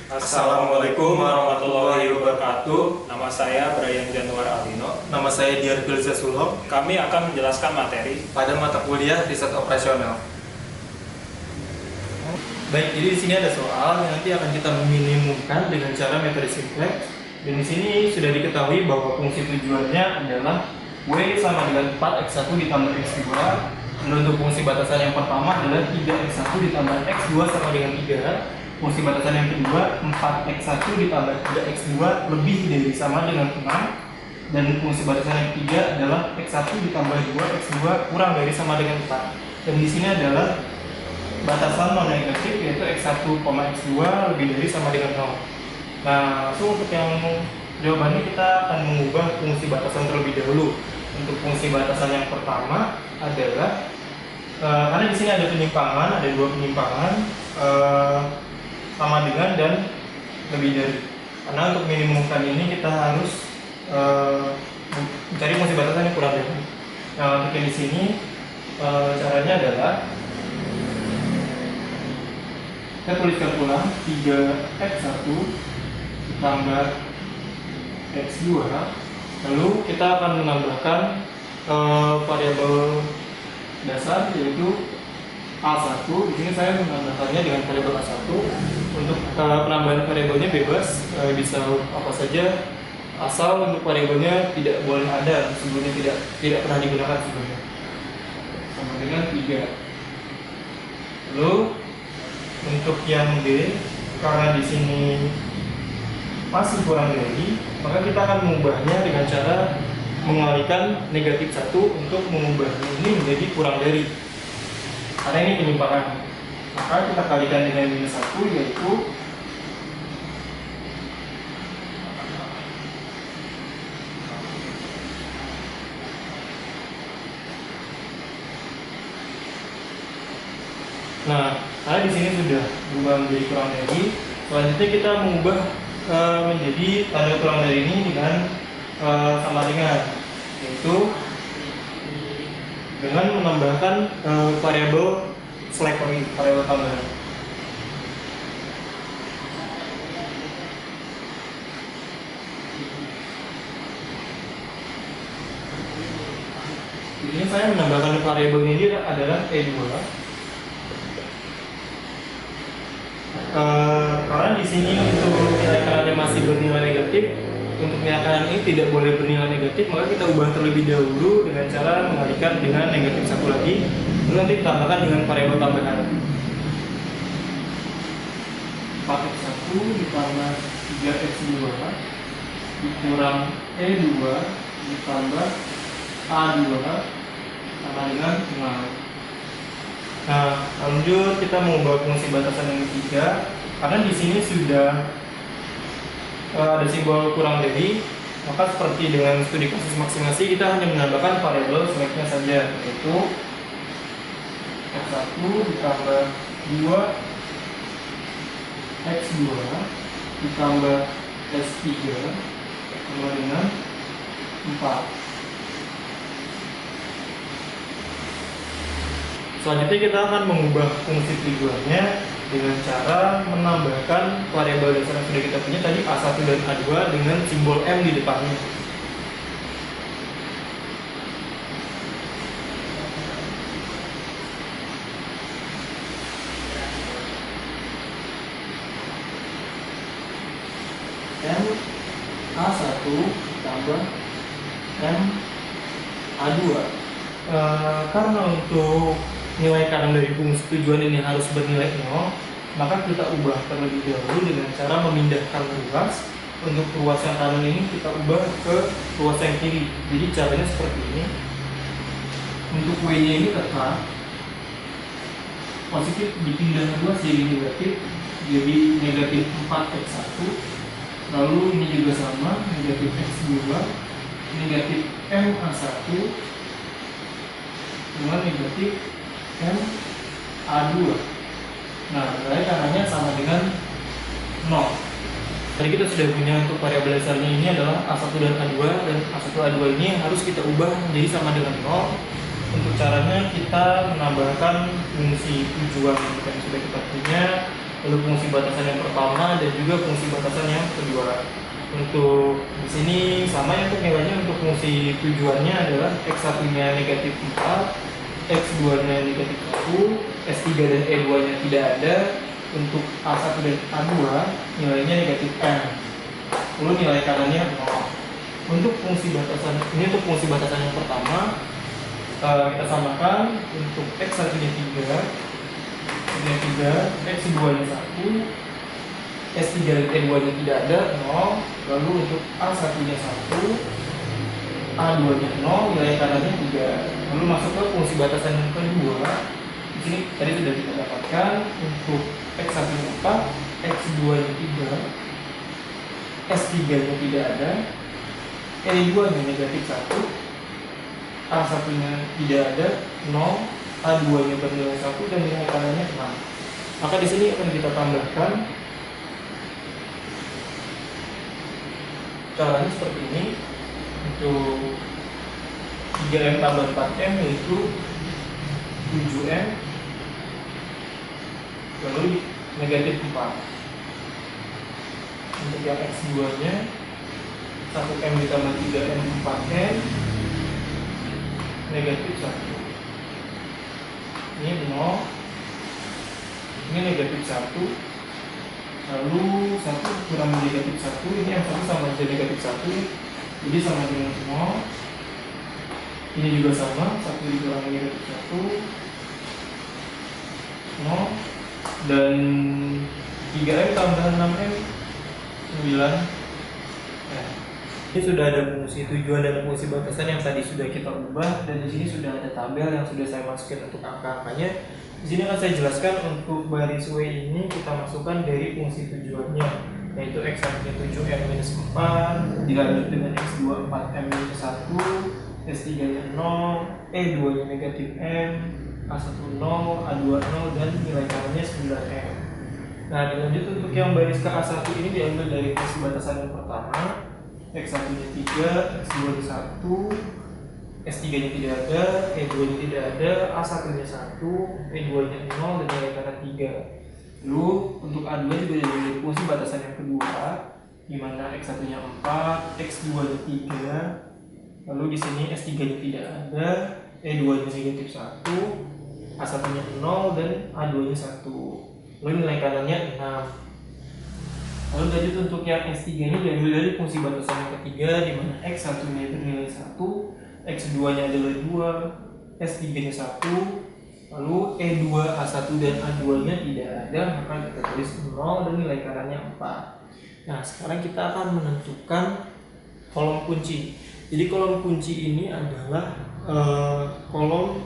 Assalamualaikum warahmatullahi wabarakatuh. Nama saya Brian Januar Alino. Nama saya Diar Filza Sulhom. Kami akan menjelaskan materi Pada mata kuliah riset operasional. Baik, jadi di sini ada soal yang nanti akan kita minimumkan dengan cara metode simpleks. Dan di sini sudah diketahui bahwa fungsi tujuannya adalah W sama dengan 4x1 ditambah x2. Dan untuk fungsi batasan yang pertama adalah 3x1 ditambah x2 sama dengan 3. Fungsi batasan yang kedua 4x1 ditambah 3x2 lebih dari sama dengan 6. Dan fungsi batasan yang ketiga adalah x1 ditambah 2x2 kurang dari sama dengan 4. Dan di sini adalah batasan non negatif, yaitu x1, x2 lebih dari sama dengan 0. Nah, langsung untuk yang jawabannya kita akan mengubah fungsi batasan terlebih dahulu. Untuk fungsi batasan yang pertama adalah karena di sini ada penyimpangan, ada dua penyimpangan sama dengan dan lebih dari. Karena untuk minimumkan ini kita harus mencari fungsi batasan yang kurang dari. Nah, untuk yang di sini caranya adalah kita tuliskan ulang 3x1 ditambah x2, lalu kita akan menambahkan variabel dasar yaitu A1. Di sini saya menambahkannya dengan variabel A1. Untuk penambahan variabelnya bebas, bisa apa saja, asal untuk variabelnya tidak boleh ada sebelumnya, tidak pernah digunakan sebelumnya. Sama dengan 3. Lalu untuk yang D, karena di sini masih kurang dari, maka kita akan mengubahnya dengan cara mengalihkan negatif 1 untuk mengubahnya ini menjadi kurang dari. Karena ini penyimpangan, maka kita kalikan dengan minus 1, yaitu nah, karena di sini sudah berubah menjadi kurang dari. Selanjutnya kita mengubah menjadi tanda kurang dari ini dengan sama dengan, yaitu dengan menambahkan variabel slack lagi, variabel tambahan. Di sini saya menambahkan variabel ini adalah E2. Karena di sini untuk nilai masih bernilai negatif, untuk nilai ini tidak boleh bernilai negatif, maka kita ubah terlebih dahulu dengan cara mengalihkan dengan negatif 1 lagi, lalu nanti ditambahkan dengan variabel tambahan 4x1 ditambah 3x2 dikurang E2 ditambah A2 sama dengan 6. Nah, lanjut kita mengubah fungsi batasan yang ketiga. Karena di sini sudah ada simbol kurang dari, maka seperti dengan studi kasus maksimasi, kita hanya menambahkan variabel slacknya saja, yaitu x1 ditambah 2 x2 ditambah s3 sama dengan 4. Selanjutnya kita akan mengubah fungsi tujuannya dengan cara menambahkan variabel dasar yang sudah kita punya tadi A1 dan A2 dengan simbol M di depannya. M A1 tambah M A2. Karena untuk nilai kanan dari fungsi tujuan ini harus bernilai 0, maka kita ubah terlebih dahulu dengan cara memindahkan ruas. Untuk ruas yang kanan ini kita ubah ke ruas yang kiri. Jadi caranya seperti ini. Untuk W-nya ini tetap positif, dipindah ruas jadi negatif, jadi negatif 4x1. Lalu ini juga sama, negatif x2, negatif MA1 dengan negatif MA2. Nah, nilai kanannya sama dengan 0. Tadi kita sudah punya untuk variabel dasarnya ini adalah A1 dan A2, dan A1 A2 ini harus kita ubah menjadi sama dengan 0. Untuk caranya kita menambahkan fungsi tujuan yang sudah kita punya lalu fungsi batasan yang pertama dan juga fungsi batasan yang kedua. Untuk di sini sama ya untuk nilainya. Untuk fungsi tujuannya adalah x1-nya negatif 4, x2-nya negatif 1, s3 dan e2-nya tidak ada. Untuk a1 dan a2 nilainya negatif n, lalu nilai kanannya 0. Untuk fungsi batasan ini, untuk fungsi batasan yang pertama kita samakan. Untuk x1-nya 3, x2-nya 1, s3 dan e2-nya tidak ada 0. Lalu untuk a1-nya 1, a2-nya 0, nilai kanannya 3. Lalu masuk ke fungsi batasan yang kedua. Di sini tadi sudah kita dapatkan. Untuk x1-nya 4, x2-nya 3, s3-nya tidak ada, e2-nya negatif 1, a1-nya tidak ada 0, a2-nya bernilai 1 dan nilai kanannya 6. Maka di sini akan kita tambahkan. Caranya seperti ini. Untuk 3M tambah 4M yaitu 7M, lalu negatif 4. Untuk yang x2-nya 1M ditambah 3M 4M negatif 1. Ini 0, ini negatif 1, lalu 1 kurang negatif 1, ini yang 1 sama aja negatif 1, jadi sama dengan 0. Ini juga sama, 1 dikurangi negatif 1, 0. Dan 3M tambah 6M 9. Ini sudah ada fungsi tujuan dan fungsi batasan yang tadi sudah kita ubah, dan di sini sudah ada tabel yang sudah saya masukin untuk angka-angkanya. Di sini akan saya jelaskan untuk baris W ini kita masukkan dari fungsi tujuannya, yaitu x1-nya 7m-4, dilanjut dengan x2 4m-1, s3-nya 0, e2-nya negatif m, a1 0, a2 0, dan nilai kanannya 9m. Nah, dilanjut untuk yang baris ke A1 ini diambil dari fungsi batasan yang pertama. X1-nya 3, x2-nya 1, S3-nya tidak ada, E2-nya tidak ada, A1-nya 1, E2-nya 0, dan nilai kanan 3. Lalu untuk A2 juga dari fungsi batasan yang kedua, di mana X1-nya 4, X2-nya 3, lalu di sini S3-nya tidak ada, E2-nya negatif 1, A1-nya 0, dan A2-nya 1. Lalu nilai kanannya 6. Lalu lanjut untuk yang S3 ini diambil dari fungsi batasan yang ketiga, di mana X1-nya bernilai 1, X2-nya adalah 2, S3-nya 1, lalu E2, A1 dan A2-nya tidak ada, maka kita tulis 0 dan nilai kanannya 4. Nah, sekarang kita akan menentukan kolom kunci. Jadi kolom kunci ini adalah kolom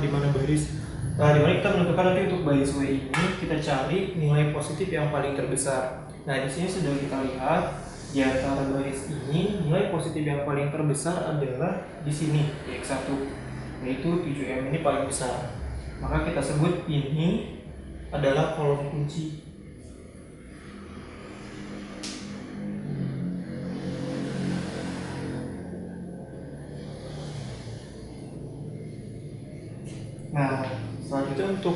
di mana kita menentukan nanti untuk baris W ini kita cari nilai positif yang paling terbesar. Nah, di sini sudah kita lihat di antara baris ini nilai positif yang paling terbesar adalah di sini di X1, yaitu 7M ini paling besar. Maka kita sebut ini adalah kolom kunci. Nah, selanjutnya untuk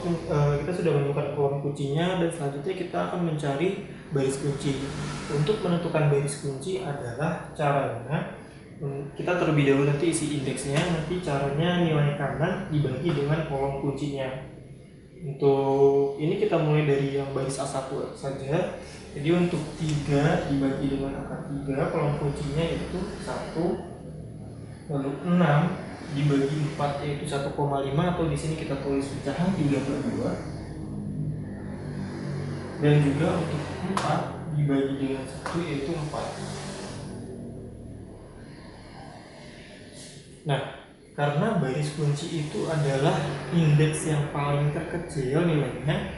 kita sudah menemukan kolom kuncinya, dan selanjutnya kita akan mencari baris kunci. Untuk menentukan baris kunci adalah caranya kita terlebih dahulu nanti isi indeksnya, nanti caranya nilai kanan dibagi dengan kolom kuncinya. Untuk ini kita mulai dari yang baris A1 saja. Jadi untuk 3 dibagi dengan angka 3, kolom kuncinya yaitu 1, lalu 6 dibagi 4 yaitu 1,5, atau di sini kita tulis pecahan 3/2. Dan juga untuk 4 dibagi dengan 1 yaitu 4. Nah, karena baris kunci itu adalah indeks yang paling terkecil nilainya,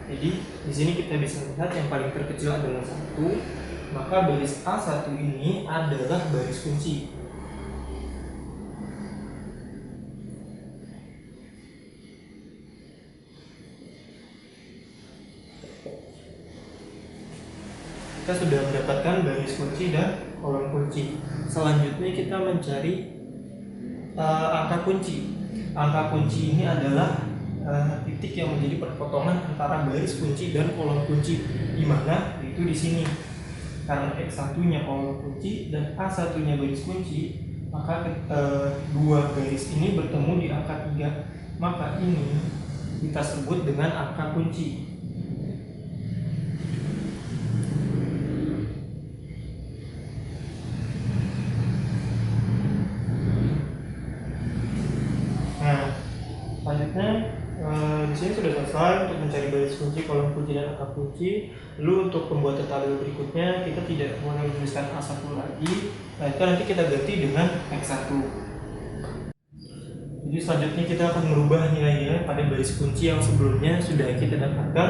jadi di sini kita bisa lihat yang paling terkecil adalah 1, maka baris A1 ini adalah baris kunci. Kita sudah mendapatkan baris kunci dan kolom kunci. Selanjutnya kita mencari angka kunci. Angka kunci ini adalah titik yang menjadi perpotongan antara baris kunci dan kolom kunci, di mana itu di sini. Karena X1-nya kolom kunci dan A1-nya baris kunci, maka dua garis ini bertemu di angka 3. Maka ini kita sebut dengan angka kunci. Selanjutnya di sini sudah selesai untuk mencari baris kunci, kolom kunci, dan angka kunci. Lalu untuk pembuatan tabel berikutnya kita tidak boleh menuliskan A1 lagi. Nah, itu nanti kita ganti dengan X1. Jadi selanjutnya kita akan merubah nilai-nilai pada baris kunci yang sebelumnya sudah kita dapatkan.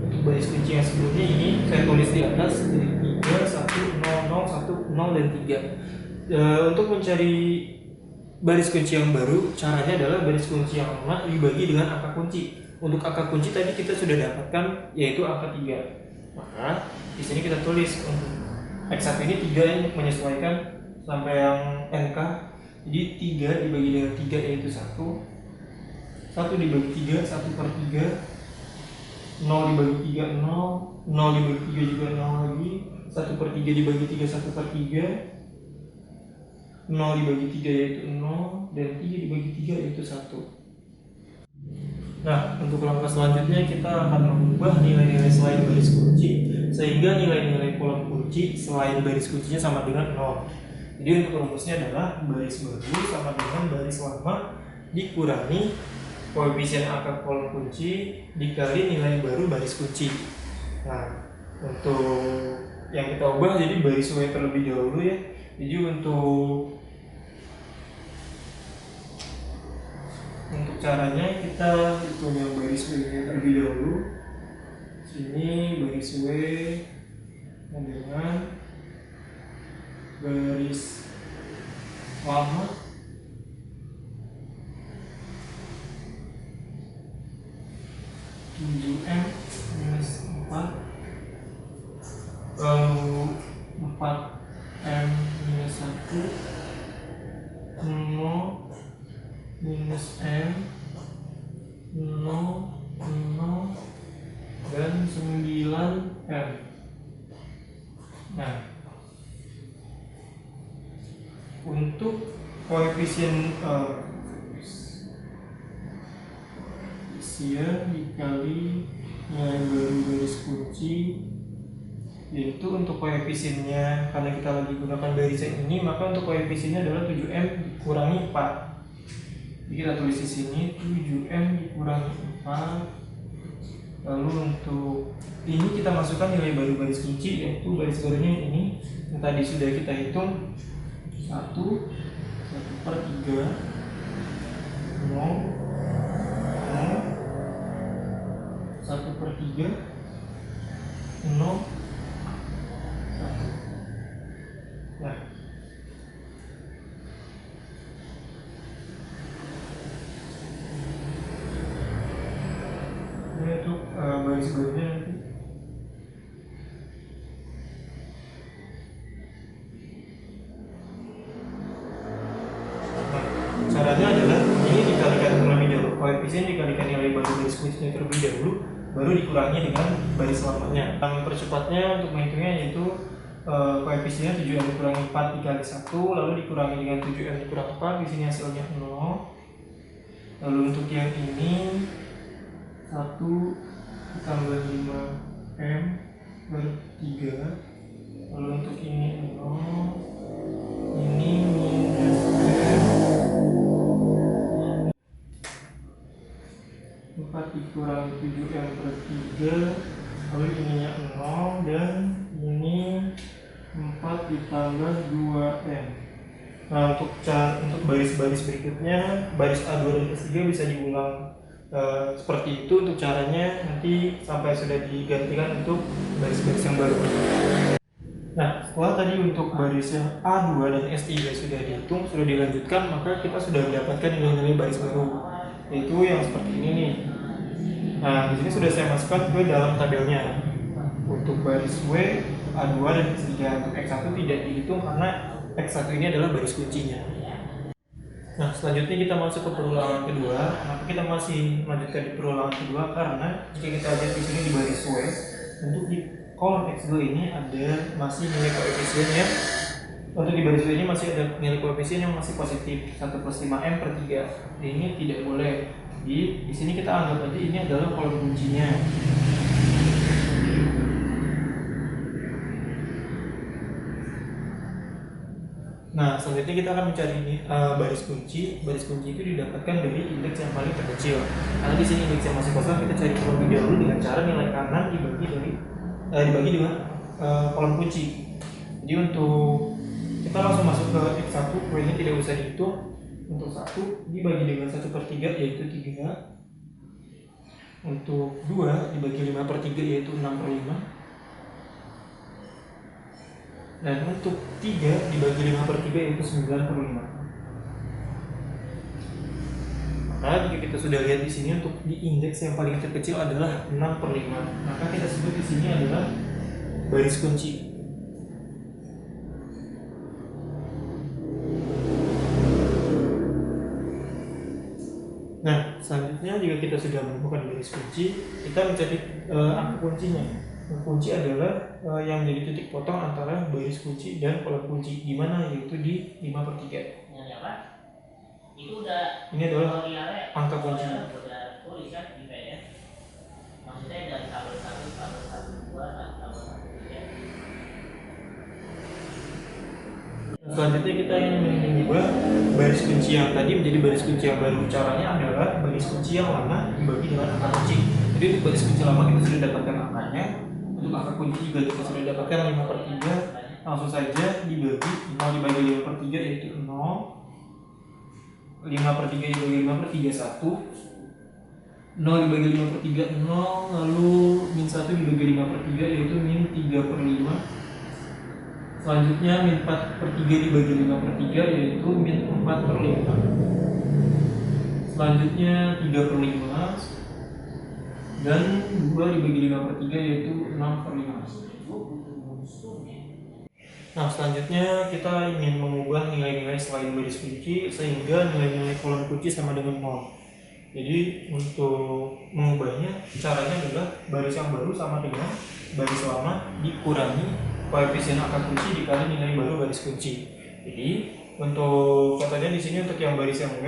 Untuk baris kunci yang sebelumnya ini saya tulis di atas dari 3, 1, 0, 0, 1, 0, dan 3. Untuk mencari baris kunci yang baru, caranya adalah baris kunci yang lama dibagi dengan angka kunci. Untuk angka kunci tadi kita sudah dapatkan, yaitu angka 3. Maka di sini kita tulis untuk X1 ini 3 yang menyesuaikan sampai yang NK. Jadi 3 dibagi dengan 3 yaitu 1. 1 dibagi 3, 1 per 3. 0 dibagi 3, 0. 0 dibagi 3 juga 0 lagi. 1 per 3 dibagi 3, 1 per 3. 0 dibagi 3 yaitu 0, dan 3 dibagi 3 yaitu 1. Nah, untuk langkah selanjutnya kita akan mengubah nilai-nilai selain baris kunci, sehingga nilai-nilai kolom kunci selain baris kuncinya sama dengan 0. Jadi untuk rumusnya adalah baris baru sama dengan baris lama dikurangi koefisien angka kolom kunci dikali nilai baru baris kunci. Nah, untuk yang kita ubah jadi baris W terlebih dahulu ya. Jadi untuk caranya kita punya baris W-nya terlebih dahulu. Sini baris W dengan baris lama (7M minus 4), lalu 4M minus 1, 0 minus M, 0, 0, dan 9M. Nah, untuk koefisien dikali nilai baru baris kunci, yaitu untuk koefisiennya, karena kita lagi gunakan barisan ini, maka untuk koefisiennya adalah 7M dikurangi 4. Jadi kita tulis di sini 7M dikurangi 4. Lalu untuk ini kita masukkan nilai baru baris kunci, yaitu baris barunya ini yang tadi sudah kita hitung. 1 per 3, 0, 1 per 3, 0, 1. Nah, ini untuk baris barunya nanti. Caranya adalah ini dikalikan terlebih dahulu, koefisien dikalikan nilai baru baris kuncinya terlebih dahulu, baru dikurangi dengan baris lamanya. Yang percepatnya untuk menghitungnya yaitu koefisiennya 7M dikurangi 4 dikali 1, lalu dikurangi dengan 7M dikurangi 4, di sini hasilnya 0. Lalu untuk yang ini 1 ditambah 5M per 3. Lalu untuk ini 0, ini minus M, 4 dikurangi 7M per 3, lalu ininya 0, dan ini 4 ditambah 2M. Nah, untuk baris-baris berikutnya, baris A2 dan S3 bisa diulang seperti itu. Untuk caranya nanti sampai sudah digantikan untuk baris-baris yang baru. Nah, setelah tadi untuk baris yang A2 dan S3 sudah dihitung, sudah dilanjutkan, maka kita sudah mendapatkan nilai-nilai baris baru, yaitu yang seperti ini nih. Nah, di sini sudah saya masukkan ke dalam tabelnya. Untuk baris W, A2 dan S3, untuk X1 tidak dihitung karena X1 ini adalah baris kuncinya. Nah, selanjutnya kita masuk ke perulangan kedua. Kenapa kita masih melanjutkan di perulangan kedua? Karena jika kita lihat di sini di baris W, untuk di kolom X2 ini ada masih nilai koefisien yang untuk di baris W ini masih ada nilai koefisien yang masih positif 1 plus 5M per 3. Ini tidak boleh. Di sini kita anggap aja ini adalah kolom kuncinya. Nah, selanjutnya kita akan mencari baris kunci. Baris kunci itu didapatkan dari indeks yang paling terkecil. Karena di sini indeks yang masih kosong, kita cari terlebih dahulu dengan cara nilai kanan dibagi dengan kolom kunci. Jadi untuk kita langsung masuk ke X1, ini tidak usah dihitung. Untuk 1 dibagi dengan 1/3 yaitu 3. Untuk 2 dibagi 5/3 yaitu 6/5. Dan untuk 3 dibagi 5/3 yaitu 9/5. Maka jika kita sudah lihat di sini untuk di indeks yang paling terkecil adalah 6/5, maka kita sebut di sini adalah baris kunci. Nah, selanjutnya jika kita sudah menemukan baris kunci, kita mencari angka kuncinya. Kunci adalah yang menjadi titik potong antara baris kunci dan kolom kunci, di mana yaitu di 5/3. Itu udah Ini adalah angka kunci. udah tulis kan di ya. Maksudnya dari tabel 1, tabel 1, 2, tabel 1, 3. Selanjutnya kita ingin mengubah baris kunci yang tadi menjadi baris kunci yang baru. Caranya adalah baris kunci yang lama dibagi dengan angka kunci. Jadi untuk baris kunci lama kita sudah dapatkan angkanya. Untuk angka kunci juga kita sudah dapatkan 5/3. Langsung saja dibagi 0 dibagi 5/3 yaitu 0. 5/3 dibagi 5/3 1. 0 dibagi 5/3 0. Lalu min 1 dibagi 5/3 yaitu min 3/5. Selanjutnya min 4/3 dibagi 5/3 yaitu min 4/5. Selanjutnya 3/5. Dan 2 dibagi 5/3 yaitu 6/5. Nah, selanjutnya kita ingin mengubah nilai-nilai selain baris kunci sehingga nilai-nilai kolom kunci sama dengan 0. Jadi untuk mengubahnya caranya adalah baris yang baru sama dengan baris lama dikurangi koefisien angka kunci dikali nilai baru baris kunci. Jadi untuk contohnya di sini untuk yang baris yang W,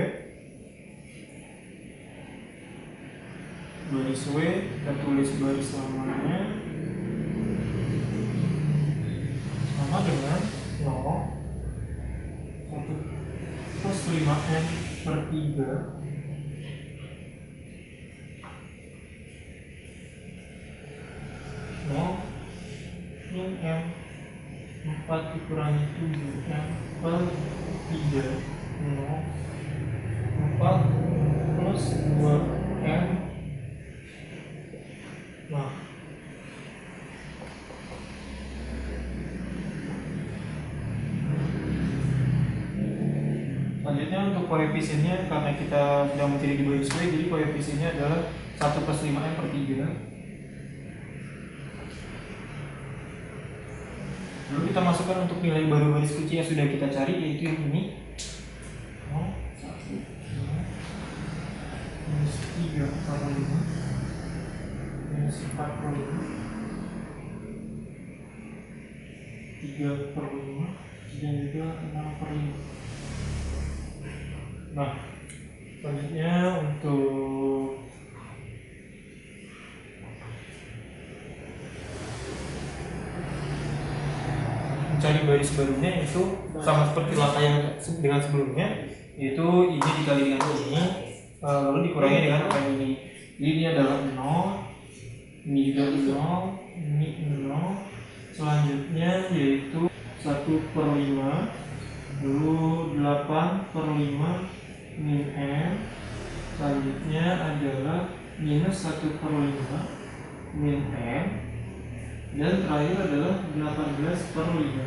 kita tulis baris lamanya sama dengan 0 1 plus 5M per 3 0 min M 4 dikurangi 7M per 3 0 4 plus 2M. Nah, selanjutnya untuk koefisiennya karena kita sedang mencari di baris W, jadi koefisiennya adalah 1 plus 5M per 3. Lalu kita masukkan untuk nilai baru baris kunci yang sudah kita cari yaitu yang ini 0, 1, 2, minus 3/5 minus 4/5 3/5 dan juga 6/5. Nah, selanjutnya untuk mencari baris barunya itu sama seperti langkah yang dengan sebelumnya, yaitu ini dikali dengan ini lalu dikurangi dengan apa ini. Jadi ini adalah 0, ini juga 0, ini 0. Selanjutnya yaitu 1/5, lalu 8/5 min M. Selanjutnya adalah minus 1/5 min M. Dan terakhir adalah 18/5.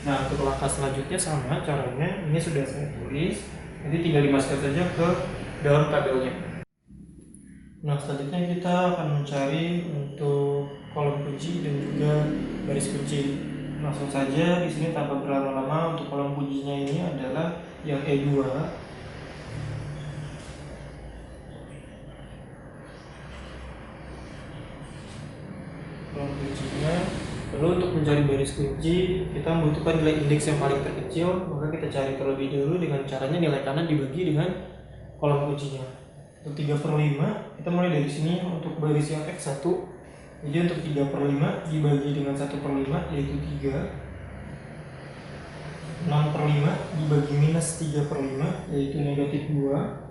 Nah, untuk langkah selanjutnya sama caranya, ini sudah saya tulis, nanti tinggal dimasukkan saja ke dalam tabelnya. Nah, selanjutnya kita akan mencari untuk kolom kunci dan juga baris kunci. Langsung saja di sini tanpa berlama-lama untuk kolom kuncinya ini adalah yang E2. Lalu untuk mencari baris kunci, kita membutuhkan nilai indeks yang paling terkecil, maka kita cari terlebih dahulu dengan caranya nilai kanan dibagi dengan kolom kuncinya. Untuk 3/5, kita mulai dari sini untuk baris yang X1. Jadi untuk 3/5 dibagi dengan 1/5 yaitu 3. 6/5 dibagi minus 3/5 yaitu negatif 2.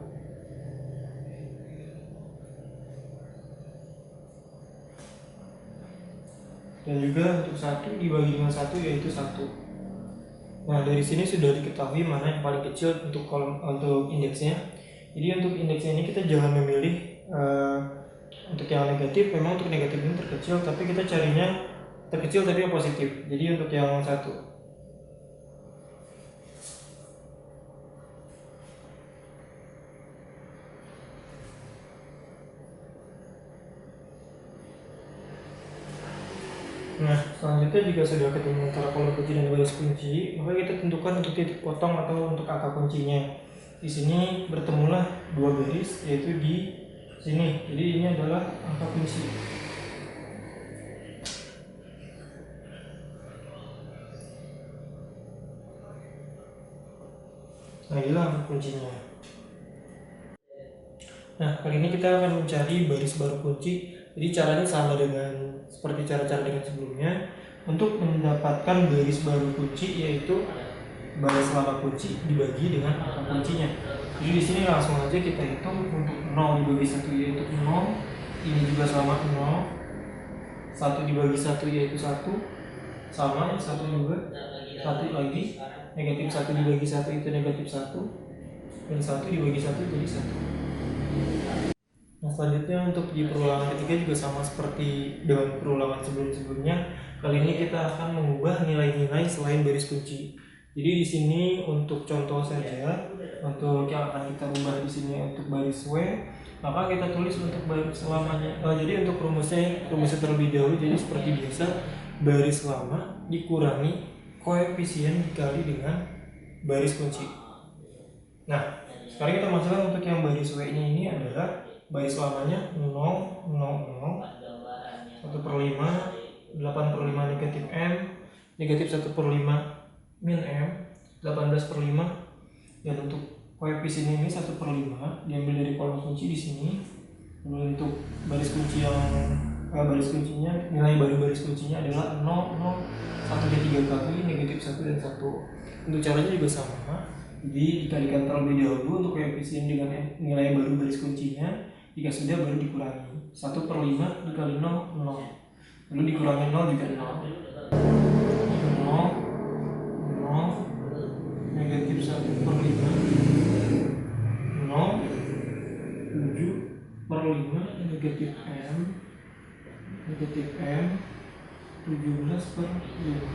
Dan juga untuk 1 dibagi dengan 1 yaitu 1. Nah, dari sini sudah diketahui mana yang paling kecil untuk kolom untuk indeksnya. Jadi untuk indeksnya ini kita jangan memilih untuk yang negatif. Memang untuk negatif ini terkecil, tapi kita carinya terkecil tapi yang positif. Jadi untuk yang 1. Nah, selanjutnya jika sudah ketemu antara kolom kunci dan baris kunci, maka kita tentukan untuk titik potong atau untuk angka kuncinya. Di sini bertemulah dua garis, yaitu di sini. Jadi ini adalah angka kunci. Nah, inilah angka kuncinya. Nah, kali ini kita akan mencari baris baru kunci. Jadi caranya sama dengan seperti cara-cara dengan sebelumnya. Untuk mendapatkan baris baru kunci yaitu baris lama kunci dibagi dengan angka kuncinya. Jadi di sini langsung aja kita hitung untuk 0 dibagi 1 yaitu 0. Ini juga sama 0. 1 dibagi 1 yaitu 1. Sama 1 juga. 1 lagi. Negatif 1 dibagi 1 itu negatif 1. Dan 1 dibagi 1 jadi 1. Nah, selanjutnya untuk di perulangan ketiga juga sama seperti dengan perulangan sebelum-sebelumnya. Kali ini kita akan mengubah nilai-nilai selain baris kunci. Jadi di sini untuk contoh saja, untuk yang akan kita ubah di sini untuk baris W, maka kita tulis untuk baris lamanya. Jadi untuk rumusnya terlebih dahulu. Jadi seperti biasa, baris lama dikurangi koefisien dikali dengan baris kunci. Nah, sekarang kita masukkan untuk yang baris W ini adalah baris lamanya 0, 0, 0, 1/5, 8/5 negatif M, negatif 1/5 min M, 18/5. Dan untuk koefisien ini 1/5 diambil dari kolom kunci di sini. Lalu untuk baris kunci baris kuncinya, nilai baru baris kuncinya adalah 0, 0, 1 3 kali, negatif 1 dan 1. Untuk caranya juga sama. Jadi dikalikan terlebih dahulu untuk koefisien dengan nilai baru baris kuncinya. Jika sudah baru dikurangi 1/5 dikali 0, 0. Lalu dikurangi 0 juga 0. 0, 0, negatif 1/5, 0, 7/5, negatif M, 17/5.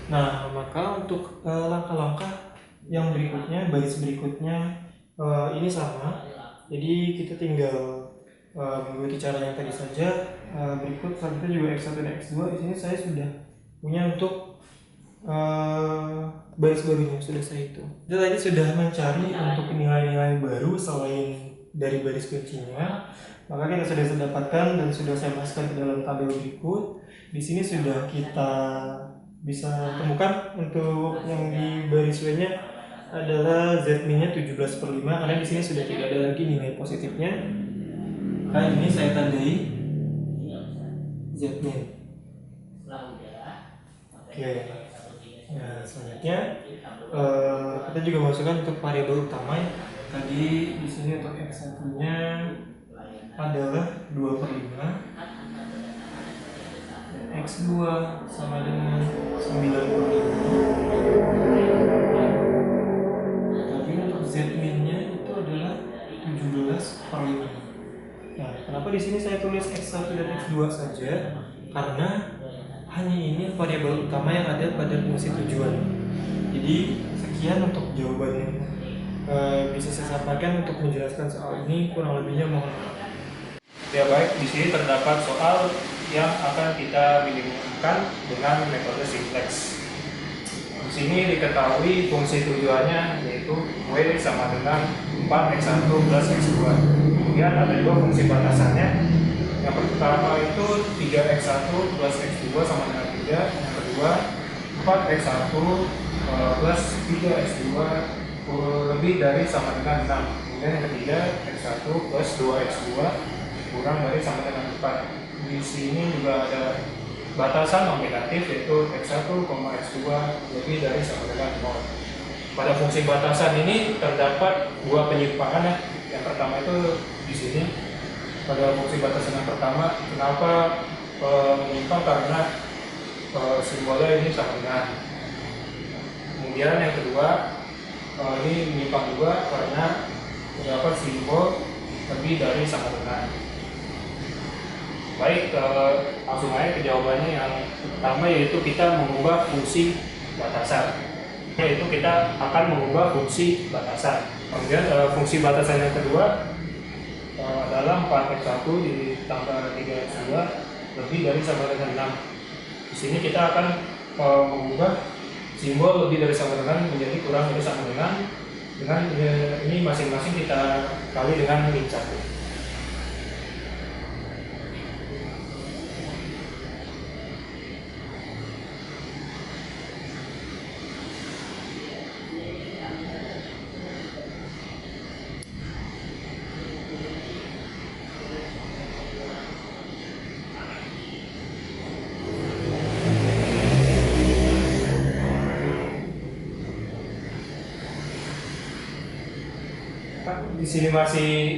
Nah, maka untuk langkah-langkah yang berikutnya, baris berikutnya ini sama. Jadi kita tinggal mengikuti cara yang tadi saja. Berikut selanjutnya juga X1 dan X2. Di sini saya sudah punya untuk baris barunya sudah saya hitung. Kita tadi sudah mencari untuk nilai-nilai baru selain dari baris kuncinya. Maka kita sudah dapatkan dan sudah saya masukkan ke dalam tabel berikut. Di sini sudah kita bisa temukan untuk yang di baris W-nya adalah Z-nya 17/5 karena di sini sudah tidak ada lagi nilai positifnya. Nah, ini saya tandai Z-nya. Oke. Nah, selanjutnya kita juga masukkan untuk variabel utama. Tadi di sini untuk X1-nya adalah 2/5. Dan X2 sama dengan 9/5. Z-nya itu adalah 17/5. Nah, kenapa di sini saya tulis X1 dan X2 saja? Karena hanya ini variabel utama yang ada pada fungsi tujuan. Jadi sekian untuk jawabannya. Bisa saya sampaikan untuk menjelaskan soal ini, kurang lebihnya mohon maaf. Ya baik, di sini terdapat soal yang akan kita minimumkan dengan metode simplex. Di sini diketahui fungsi tujuannya yaitu W sama dengan 4x1 plus x2. Kemudian ada dua fungsi batasannya. Yang pertama itu 3x1 plus x2 sama dengan 3. yang kedua 4x1 plus 3x2 lebih dari sama dengan 6. Kemudian yang ketiga x1 plus 2x2 kurang dari sama dengan 4. Di sini juga ada batasan non negatif, yaitu x1, x2 lebih dari sama dengan 0. Pada fungsi batasan ini terdapat dua penyimpangan ya. Yang pertama itu di sini pada fungsi batasan yang pertama, kenapa menyimpang, karena simbolnya ini sama dengan. Kemudian yang kedua ini menyimpang juga karena terdapat simbol lebih dari sama dengan. Baik, langsung aja ke jawabannya. Yang pertama yaitu kita mengubah fungsi batasan, yaitu kita akan mengubah fungsi batasan. Kemudian fungsi batasan yang kedua adalah 4x1 ditambah 3x2 lebih dari sama dengan 6. Di sini kita akan mengubah simbol lebih dari sama dengan menjadi kurang dari sama dengan ini masing-masing kita kali dengan min 1. Di sini masih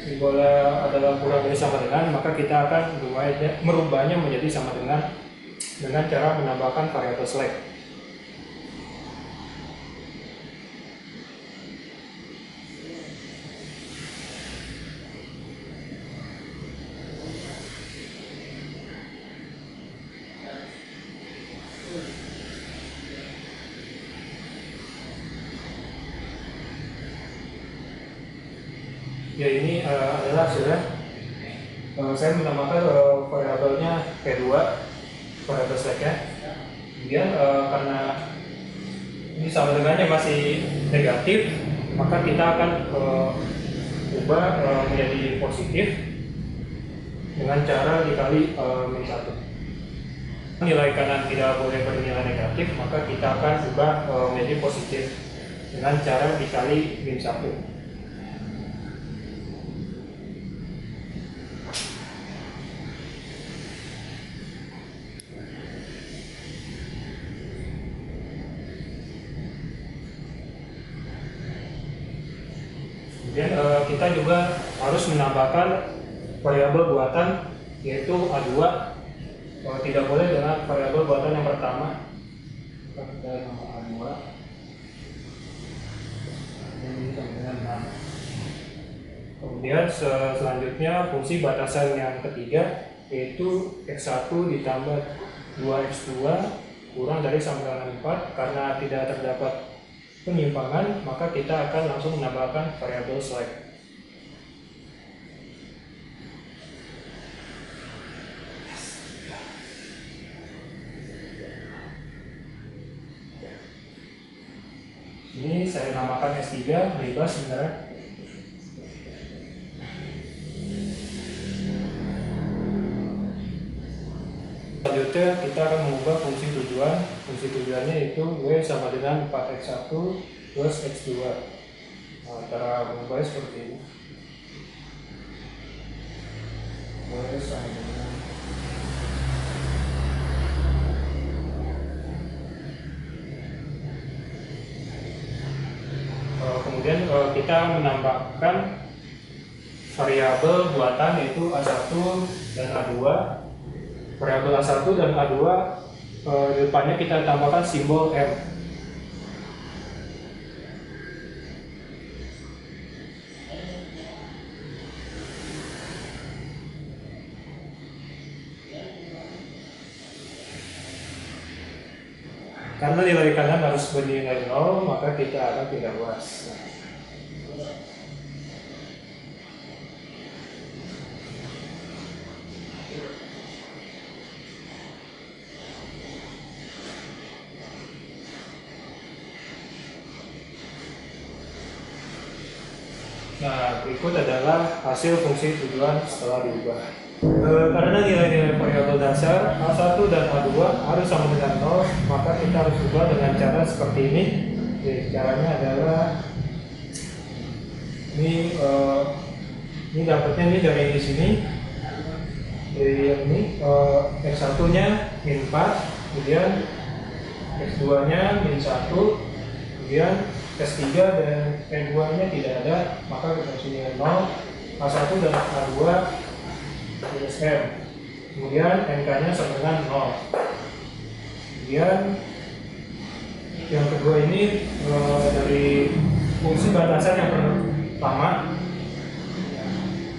simbolnya adalah kurang dari sama dengan, maka kita akan merubahnya menjadi sama dengan cara menambahkan variabel slack. Ya, ini adalah hasilnya. Saya menambahkan variabelnya P2, variabel slack-nya. Kemudian karena ini sama dengannya masih negatif, maka kita akan ubah menjadi positif dengan cara dikali min 1. Nilai kanan tidak boleh bernilai negatif, maka kita akan ubah menjadi positif dengan cara dikali min 1. Kemudian kita juga harus menambahkan variabel buatan, yaitu A2. Tidak boleh dengan variabel buatan yang pertama. Kita nama A2 ini sama dengan 6. Kemudian selanjutnya fungsi batasan yang ketiga, yaitu x1 ditambah 2x2 kurang dari sama dengan 4. Karena tidak terdapat penyimpangan, maka kita akan langsung menambahkan variabel slack. Ini saya namakan S3, bebas sebenarnya. Selanjutnya kita akan mengubah fungsi tujuan. Fungsi tujuannya itu W sama dengan 4x1 plus x2. Cara mengubahnya seperti ini. W sama dengan kemudian kita menambahkan variabel buatan, yaitu A1 dan A2. Variabel A1 dan A2 di depannya kita tambahkan simbol M. Karena nilai kanan harus bernilai 0, maka kita akan pindah luas. Nah, berikut adalah hasil fungsi tujuan setelah diubah. Karena nilai-nilai variabel dasar A1 dan A2 harus sama dengan 0, maka kita harus ubah dengan cara seperti ini. Jadi, caranya adalah ini dapatnya ini dari sini, dari yang ini X1 nya min 4, kemudian X2 nya min 1, kemudian S3 dan N2 nya tidak ada, maka kita sini 0, A1 dan A2 minus M, kemudian NK nya sama dengan 0. Kemudian yang kedua ini dari fungsi batasan yang pertama,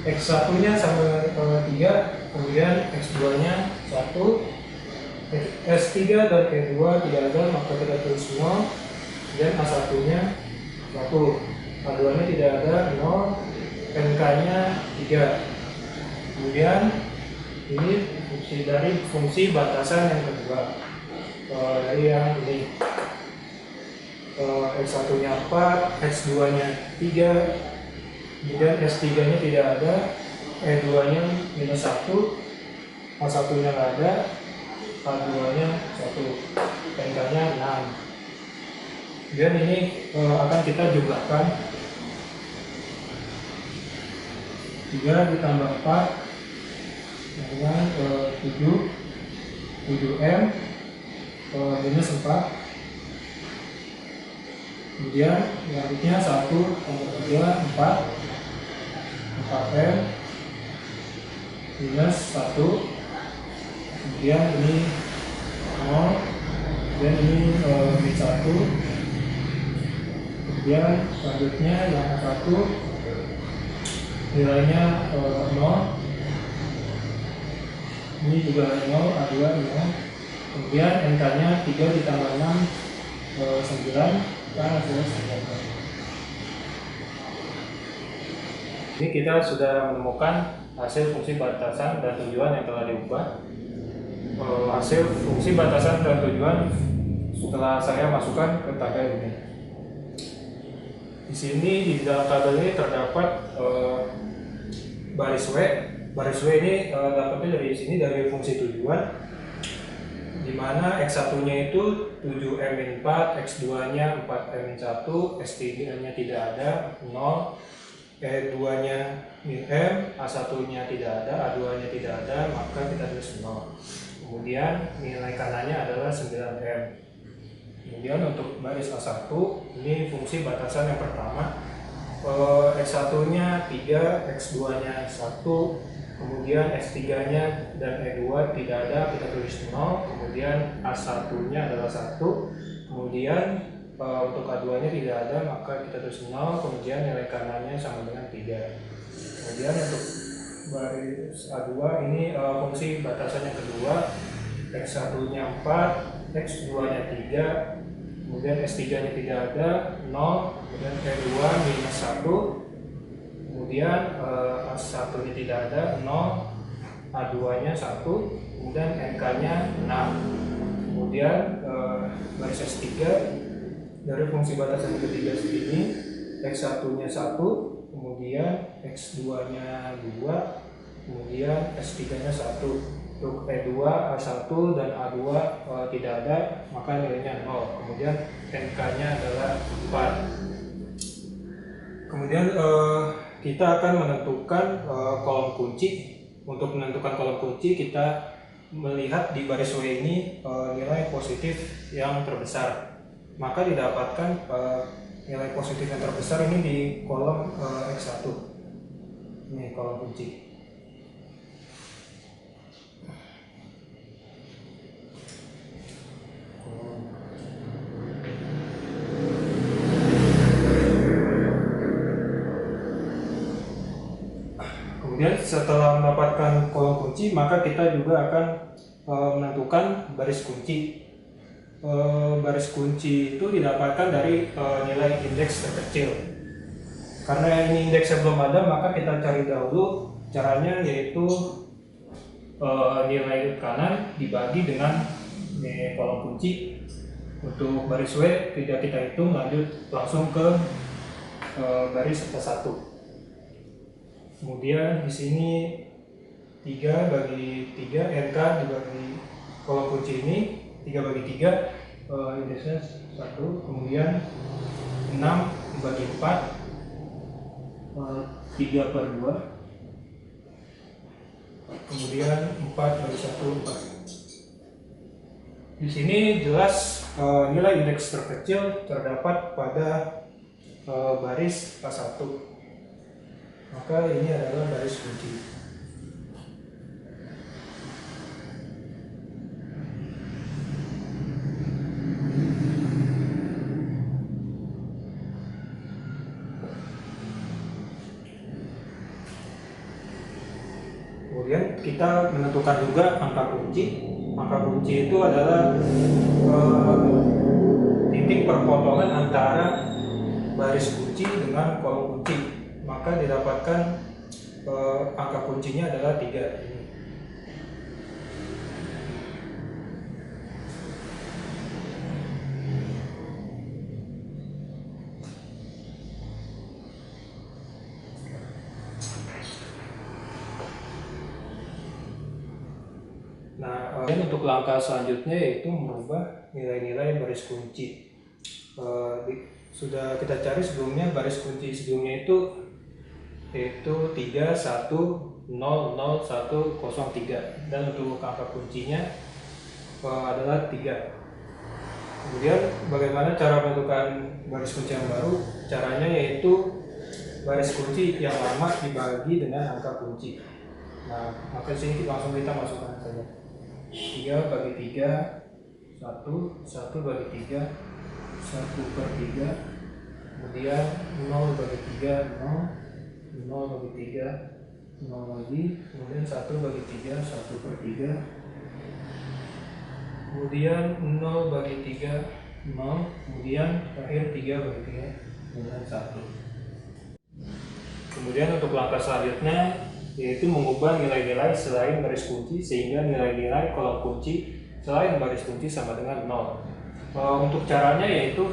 X1 nya sama 3, kemudian X2 nya 1, S3 dan E2 tidak ada, maka kita tulis 0, dan A1 nya 1, A2 nya tidak ada, 0, NK nya 3. Kemudian ini fungsi dari fungsi batasan yang kedua, dari yang ini, X1 nya 4, X2 nya 3, kemudian S3 nya tidak ada, E2 nya minus 1, A1 nya nggak ada, A2 nya 1, NK nya 6. Kemudian ini akan kita jumlahkan, 3 ditambah 4 dengan 7M minus 4. Kemudian selanjutnya 1 tambah 3 4M minus 1. Kemudian ini 0, kemudian ini min 1. Kemudian selanjutnya yang 1 nilainya 0, ini juga 0, A2 0. Kemudian NK nya 3 ditambah 6 9, kan hasilnya 9. Ini kita sudah menemukan hasil fungsi batasan dan tujuan yang telah diubah. Hasil fungsi batasan dan tujuan setelah saya masukkan ke tabel ini. Di sini di dalam tabel ini terdapat baris W. Baris W ini dapatnya dari sini, dari fungsi tujuan, di mana X1-nya itu 7M-4, X2-nya 4M-1, S3-nya tidak ada, 0, E2-nya min M, A1-nya tidak ada, A2-nya tidak ada, maka kita tulis 0. Kemudian nilai kanannya adalah 9M. Kemudian untuk baris A1, ini fungsi batasan yang pertama, X1-nya 3, X2-nya 1, kemudian S3-nya dan E2 tidak ada, kita tulis 0, kemudian A1-nya adalah 1, kemudian untuk A2-nya tidak ada, maka kita tulis 0, kemudian nilai kanannya sama dengan 3. Kemudian untuk baris A2 ini fungsi batasan yang kedua, X1-nya 4, X2-nya 3, kemudian S3-nya tidak ada, 0, kemudian E2 minus 1, kemudian A1-nya tidak ada, 0, A2-nya 1, kemudian NK-nya 6. Kemudian baris S3 dari fungsi batasan ketiga segini, X1-nya 1, kemudian X2-nya 2, kemudian S3-nya 1. Untuk E2, A1 dan A2 tidak ada, maka nilainya 0. Kemudian NK-nya adalah 4. Kemudian kita akan menentukan kolom kunci. Untuk menentukan kolom kunci, kita melihat di baris W ini nilai positif yang terbesar. Maka didapatkan nilai positif yang terbesar ini di kolom X1. Ini kolom kunci. Kemudian setelah mendapatkan kolom kunci, maka kita juga akan menentukan baris kunci. Baris kunci itu didapatkan dari nilai indeks terkecil. Karena ini indeksnya belum ada, maka kita cari dahulu caranya, yaitu nilai kanan dibagi dengan kolom kunci. Untuk baris W tidak kita hitung, lanjut langsung ke baris A1. Kemudian di sini 3 bagi 3 NK dibagi kolom kunci ini 3 bagi 3 indeksnya 1, kemudian 6 dibagi 4 3 per 2, kemudian 4 bagi 1 4. Di sini jelas nilai indeks terkecil terdapat pada baris A1, maka ini adalah baris kunci. Kemudian kita menentukan juga angka kunci. Angka kunci itu adalah titik perpotongan antara baris kunci dengan kolom kunci. Maka didapatkan angka kuncinya adalah 3 ini. Nah, untuk langkah selanjutnya yaitu merubah nilai-nilai baris kunci. Sudah kita cari sebelumnya baris kunci sebelumnya itu 3 1 0 0 1 0 3, dan untuk angka kuncinya adalah 3. Kemudian bagaimana cara menentukan baris kunci yang baru? Caranya yaitu baris kunci yang lama dibagi dengan angka kunci. Nah, maka sini langsung kita masukkan saja. 3 bagi 3 1, 1 bagi 3 1 per 3, kemudian 0 bagi 3 0, 0 bagi 3 0 lagi, kemudian 1 bagi 3 1 per 3, kemudian 0 bagi 3 0, kemudian terakhir 3 bagi 3 dengan 1. Kemudian untuk langkah selanjutnya yaitu mengubah nilai-nilai selain baris kunci sehingga nilai-nilai kolom kunci selain baris kunci sama dengan 0. Untuk caranya yaitu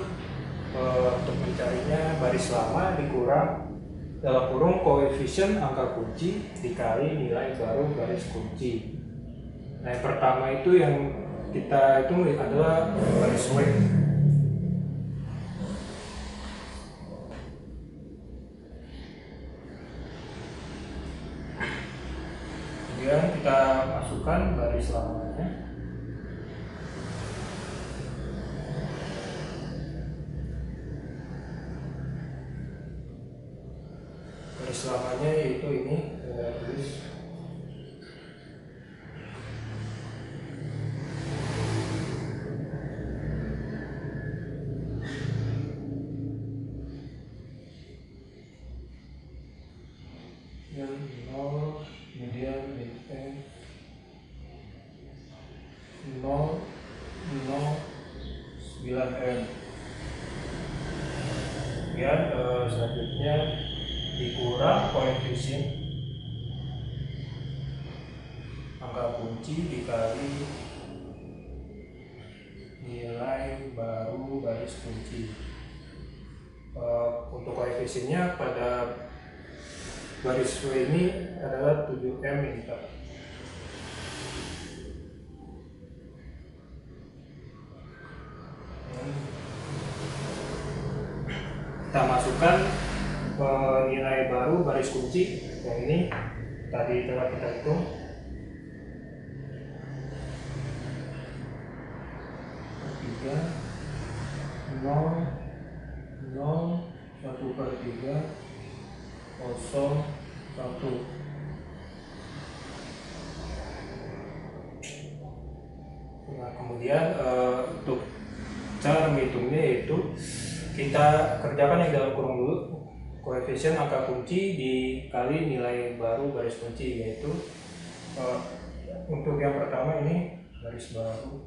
untuk mencarinya baris lama dikurang dalam kurung koefisien angka kunci dikali nilai baru baris kunci. Nah, yang pertama itu yang kita hitung adalah baris W. Kemudian kita masukkan baris lamanya. Baris lamanya yaitu ini, tulis yang 0, kemudian BN 0 0 9M. Kemudian selanjutnya dikurang koefisien angka kunci dikali nilai baru baris kunci. Untuk koefisiennya pada baris W ini adalah 7M ini, Pak. Kita masukkan nilai baru baris kunci yang ini tadi telah kita hitung. Tiga 0 0 1 per 3 0 1. Nah, kemudian untuk cara menghitungnya yaitu kita kerjakan yang dalam kurung dulu, koefisien angka kunci dikali nilai baru baris kunci, yaitu untuk yang pertama ini baris baru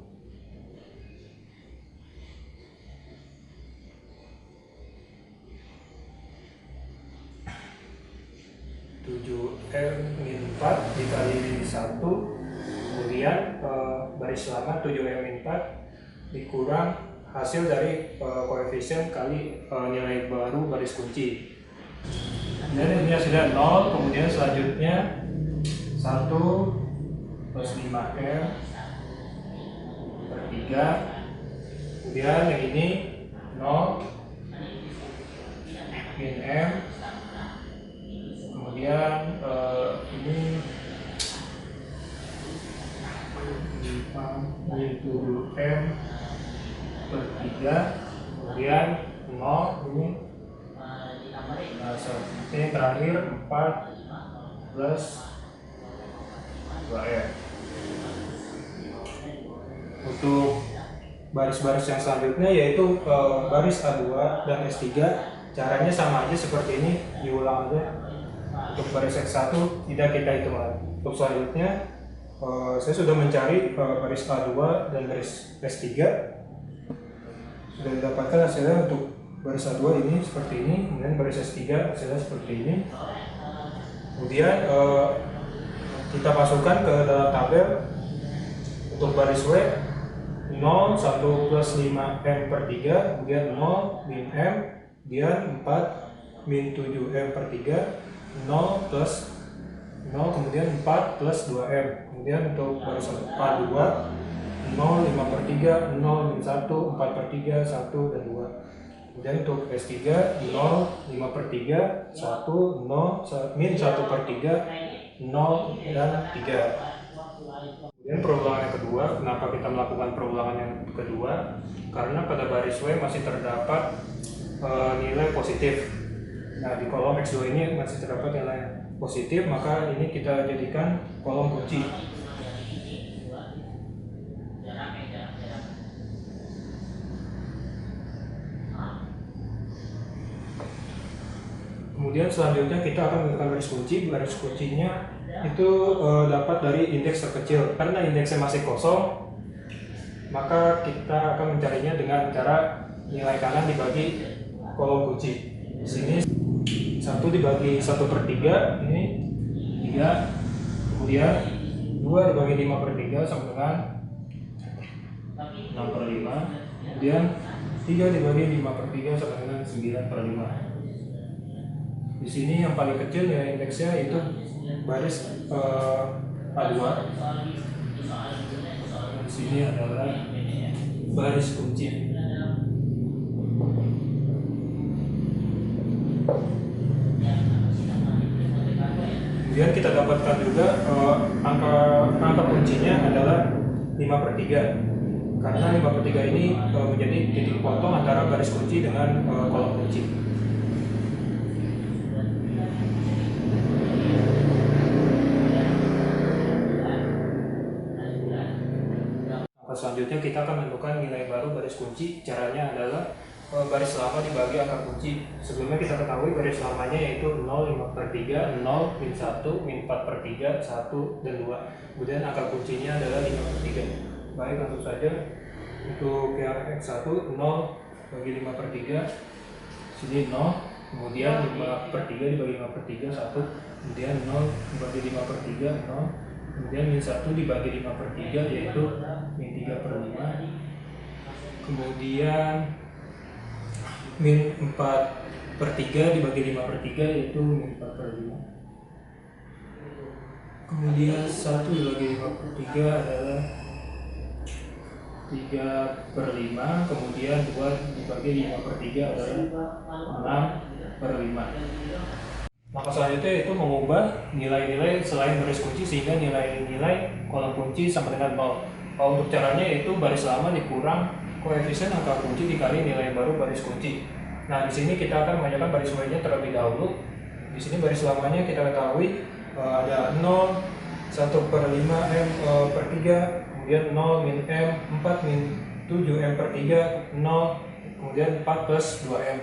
7M-4 dikali 1, kemudian baris lama 7M-4 dikurang hasil dari koefisien kali nilai baru baris kunci. Dan ini sudah 0, kemudian selanjutnya 1 plus 5M per 3. Kemudian yang ini 0 min M. Kemudian ini 5 min 7M per 3. Kemudian 0 ini ini terakhir 4 plus 2M. Untuk baris-baris yang selanjutnya yaitu baris A2 dan S3, caranya sama aja seperti ini, diulang aja. Untuk baris X1 tidak kita hitung lagi. Untuk selanjutnya saya sudah mencari baris A2 dan baris S3, sudah didapatkan hasilnya. Untuk baris A2 ini seperti ini, kemudian baris S3 hasilnya seperti ini. Kemudian kita masukkan ke dalam tabel. Untuk baris W 0 1 plus 5M per 3, kemudian 0 min M, kemudian 4 min 7M per 3, 0 plus 0, kemudian 4 plus 2M. Kemudian untuk baris A2 0 5 per 3, 0 min 1, 4 per 3, 1 dan 2. Kemudian untuk S3 0 5 per 3, 1 0 min 1 per 3, 0 dan 3. Kemudian perulangan yang kedua, kenapa kita melakukan perulangan yang kedua? Karena pada baris W masih terdapat nilai positif. Nah, di kolom X2 ini masih terdapat nilai positif, maka ini kita jadikan kolom kunci. Kemudian selanjutnya kita akan menggunakan baris kunci. Baris kuncinya itu dapat dari indeks terkecil. Karena indeksnya masih kosong, maka kita akan mencarinya dengan cara nilai kanan dibagi kolom kunci. Di sini 1 dibagi 1 per 3, ini 3. Kemudian 2 dibagi 5 per 3 sama dengan 6 per 5. Kemudian 3 dibagi 5 per 3 sama dengan 9 per 5. Di sini yang paling kecil ya indeksnya itu baris A2. Di sini adalah baris kunci. Kemudian kita dapatkan juga angka kuncinya adalah 5 per 3. Karena 5 per 3 ini menjadi titik potong antara baris kunci dengan kolom kunci. Selanjutnya kita akan menentukan nilai baru baris kunci. Caranya adalah baris lama dibagi angka kunci. Sebelumnya kita ketahui baris lamanya yaitu 0 5 per 3, 0 min 1, min 4 per 3, 1 dan 2. Kemudian angka kuncinya adalah 5 per 3. Baik, langsung saja. Untuk yang X1 0 bagi 5 per 3, sini 0. Kemudian 5 per 3 dibagi 5 per 3, 1. Kemudian 0 dibagi 5 per 3, 0. Kemudian min 1 dibagi 5 per 3 yaitu min 3 per 5. Kemudian min 4 per 3 dibagi 5 per 3 yaitu min 4 per 5. Kemudian 1 dibagi 5 per 3 adalah 3 per 5. Kemudian 2 dibagi 5 per 3 adalah 6 per 5. Maka selanjutnya itu mengubah nilai-nilai selain baris kunci sehingga nilai-nilai kolom kunci sama dengan 0. Untuk caranya itu baris lama dikurang koefisien angka kunci dikali nilai baru baris kunci. Nah, di sini kita akan menanyakan baris W-nya terlebih dahulu. Di sini baris lamanya kita ketahui ada 0 1 per 5 M per 3, kemudian 0 min M, 4 min 7 M per 3, 0, kemudian 4 plus 2 M.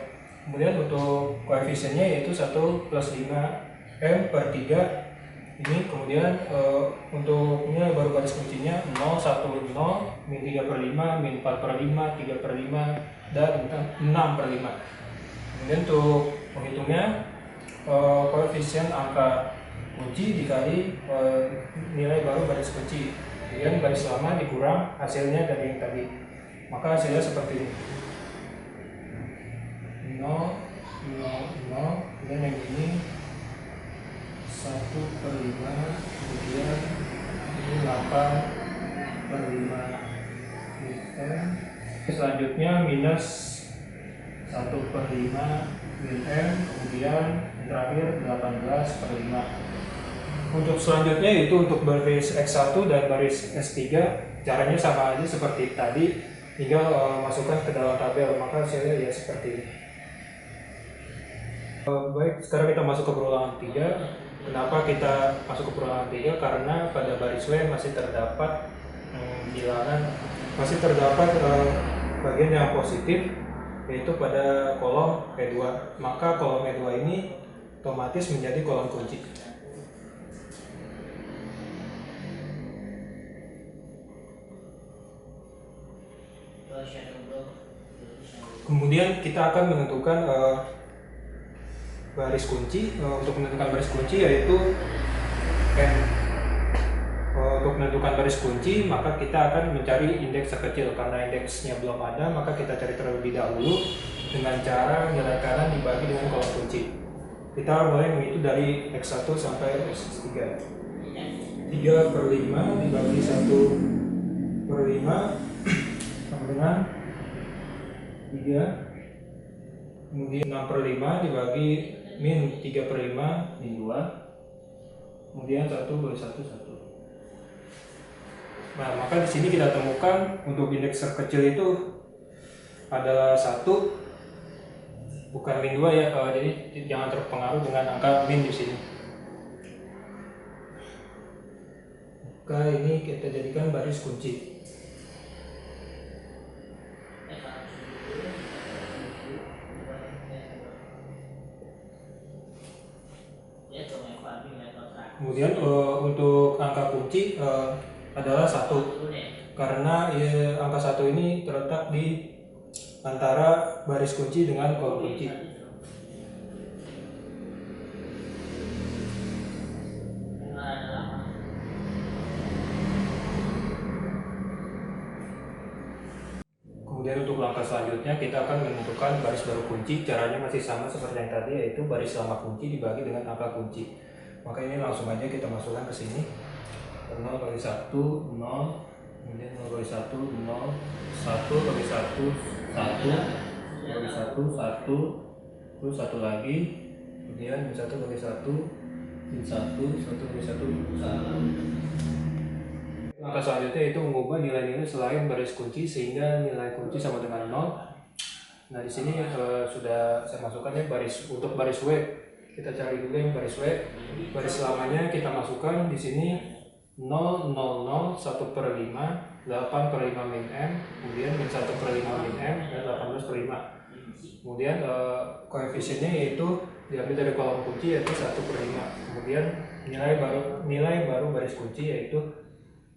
Kemudian untuk koefisiennya yaitu 1 plus 5 M per 3. Ini kemudian untuk nilai baru baris kuncinya 0, 1, 0, min 3 per 5, min 4 per 5, 3 per 5, dan 6 per 5. Kemudian untuk menghitungnya koefisien angka kunci dikali nilai baru baris kunci. Kemudian baris lama dikurang hasilnya dari yang tadi. Maka hasilnya seperti ini. 0, 0, 0, dan yang ini 1, 1/5, kemudian ini 8/5 min M. Selanjutnya minus 1/5 min M, kemudian yang terakhir 18/5. Untuk selanjutnya itu untuk baris X1 dan baris S3 caranya sama aja seperti tadi, tinggal masukkan ke dalam tabel, maka hasilnya ya seperti ini. Baik, sekarang kita masuk ke perulangan 3. Kenapa kita masuk ke perulangan 3? Karena pada baris W masih terdapat bilangan, masih terdapat bagian yang positif, yaitu pada kolom E2. Maka kolom E2 ini otomatis menjadi kolom kunci. Kemudian kita akan menentukan baris kunci. Untuk menentukan baris kunci yaitu N. Untuk menentukan baris kunci maka kita akan mencari indeks terkecil. Karena indeksnya belum ada, maka kita cari terlebih dahulu dengan cara nilai kanan dibagi dengan kolom kunci. Kita mulai menghitung dari X1 sampai X3. 3/5 dibagi 1/5 sama dengan 3. Kemudian 6/5 dibagi min 3/5 min 2. Kemudian 1/1. Nah, maka di sini kita temukan untuk indeks terkecil itu adalah 1, bukan min 2 ya. Jadi jangan terpengaruh dengan angka min di sini. Maka ini kita jadikan baris kunci. Kemudian untuk angka kunci adalah 1, karena angka 1 ini terletak di antara baris kunci dengan kolom kunci. Kemudian untuk langkah selanjutnya kita akan menentukan baris baru kunci. Caranya masih sama seperti yang tadi, yaitu baris lama kunci dibagi dengan angka kunci. Maka ini langsung aja kita masukkan ke sini. 0 bagi 1, 0, kemudian 0 bagi 1, 0, 1 bagi 1, 1 bagi 1, 1, terus 1 lagi, kemudian 1 bagi 1, 1, 1 bagi 1, 1. Langkah selanjutnya itu mengubah nilai-nilai selain baris kunci sehingga nilai kunci sama dengan 0. Nah, di sini sudah saya masukkan ya untuk baris W. Kita cari dulu yang baris W. Baris lamanya kita masukkan di sini 0, 0, 0, 1/5, 8/5 min M, kemudian min 1/5 min M, dan 18/5. Kemudian koefisiennya yaitu diambil dari kolom kunci yaitu 1/5. Kemudian nilai baru baris kunci yaitu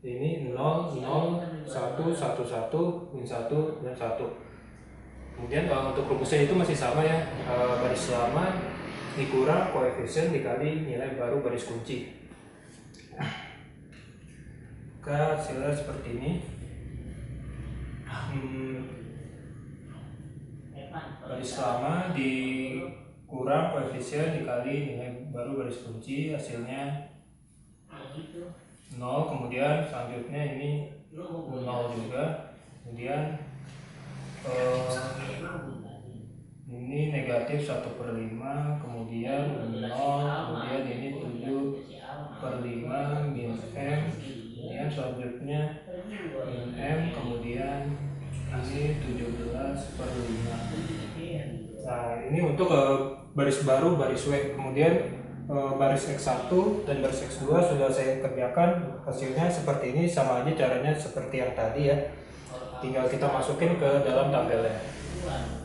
ini 0, 0, 1, 1, 1, min 1, dan 1. Kemudian untuk rumusnya itu masih sama ya, baris lama dikurang koefisien dikali nilai baru baris kunci. Maka hasilnya seperti ini. Baris lama dikurang koefisien dikali nilai baru baris kunci, hasilnya 0. Kemudian selanjutnya ini 0 juga. Kemudian ini negatif 1/5, kemudian 0, kemudian ini 7/5 min M, kemudian selanjutnya min M, kemudian ini 17/5. Nah, ini untuk baris baru baris W. Kemudian baris X1 dan baris X2 sudah saya kerjakan, hasilnya seperti ini, sama aja caranya seperti yang tadi ya, tinggal kita masukin ke dalam tabelnya.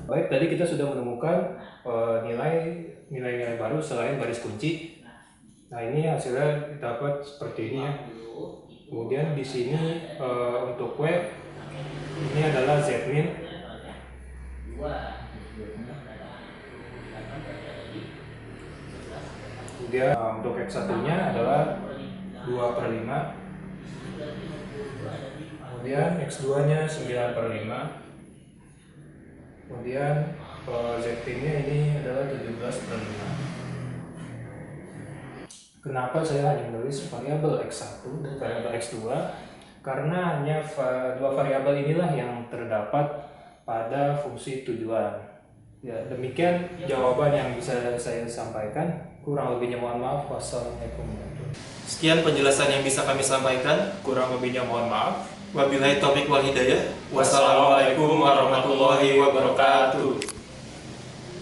Baik, tadi kita sudah menemukan nilai-nilai baru selain baris kunci. Nah, ini hasilnya dapat seperti ini ya. Kemudian di sini untuk W ini adalah Z min. Kemudian untuk X1-nya adalah 2/5. Kemudian X2-nya 9/5. Kemudian Z-nya ini adalah 17/5. Kenapa saya hanya menulis variabel X1 dan variabel X2? Karena hanya dua variabel inilah yang terdapat pada fungsi tujuan. Ya, demikian jawaban yang bisa saya sampaikan. Kurang lebihnya mohon maaf. Wassalamualaikum warahmatullahi wabarakatuh. Sekian penjelasan yang bisa kami sampaikan. Kurang lebihnya mohon maaf. Wabillahi taufiq wal hidayah. Wassalamualaikum warahmatullahi wabarakatuh.